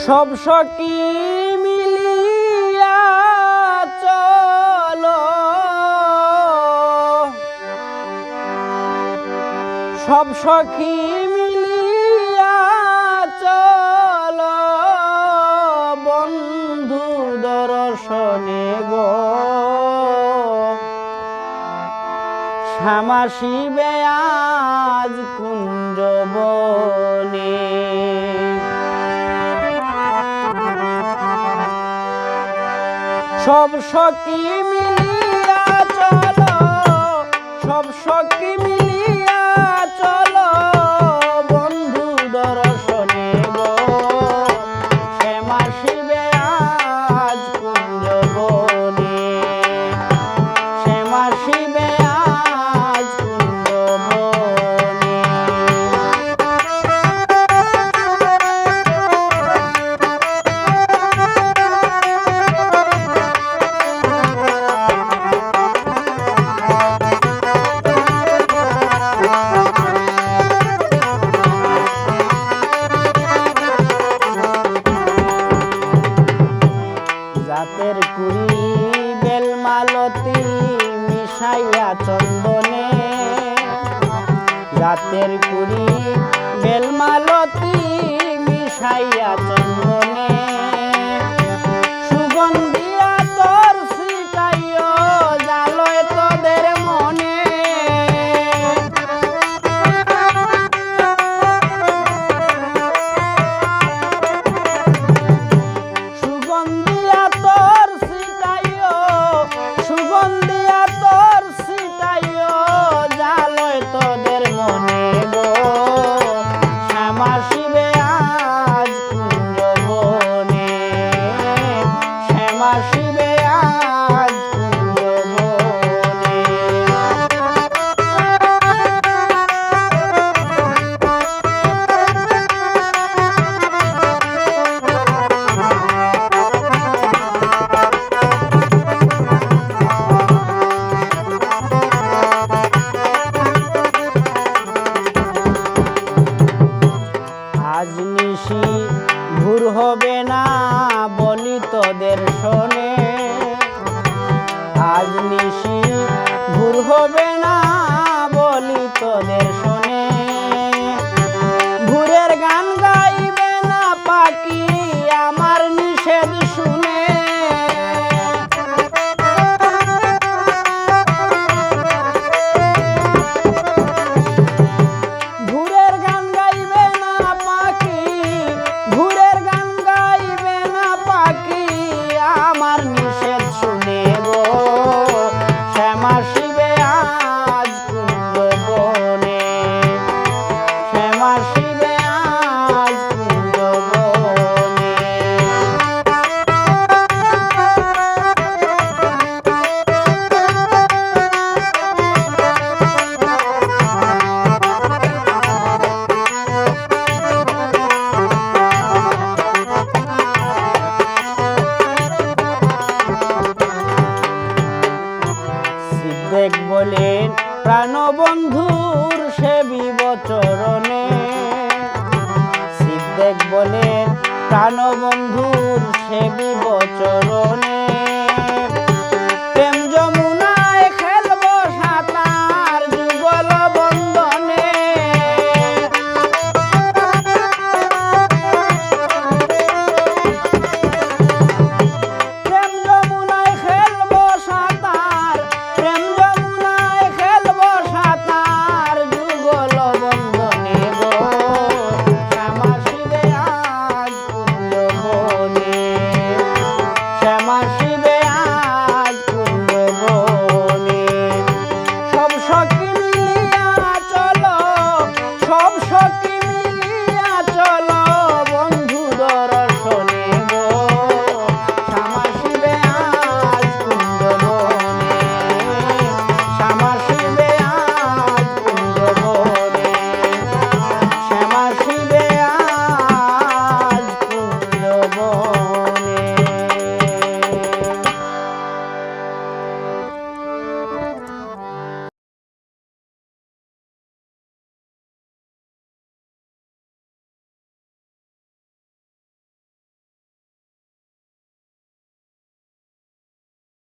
সব সখী মিলিয়া চলো, সব সখী মিলিয়া চলো বন্ধু দর্শনে গো। শ্যামা শিবে আজ কুঞ্জবনে, সব সখী মিলিয়া চলো, সব সখী মিলিয়া চলো বন্ধু দর্শনে গো। শ্যামা শিবে আজ কুঞ্জবনে, শ্যামা শিবে আজ কুঞ্জবনে। জাতের কুড়ি বেলমালতি মিশাইয়া চন্দনে, জাতের কুড়ি বেলমালতি মিশাইয়া চন্দনে। সুগন্ধিয়া তোর ছিটাইও জালয় তোদের মনে, সুগন্ধিয়া তোর ছিটাইও, সুগন্ধিয়া তোর ছিটাইও জালয় তোদের মনে গো। শ্যামা শিবে আজ কুঞ্জবনে, শ্যামা শিবে আজ কুঞ্জবনে। আজ নিশি ভোর হবে না বলি তোদের শোনে, আজ নিশি ভোর হবে না বলি তোদের শোনে। ভোরের গান গাইবে না পাখি আমার নিষেধ শুনে, ভোরের গান গাইবে না পাখি, ভোরের গান গাইবে না পাখি আমার নিষেধ শুনে গো। শ্যামা শিবে আজ কুঞ্জবনে, শ্যামা শিবে আজ কুঞ্জবনে। সিদ্দেক বলেন প্রাণবন্ধুর সেবিব চরণে, সিদ্দেক বলেন প্রাণবন্ধুর সেবিব চরণে।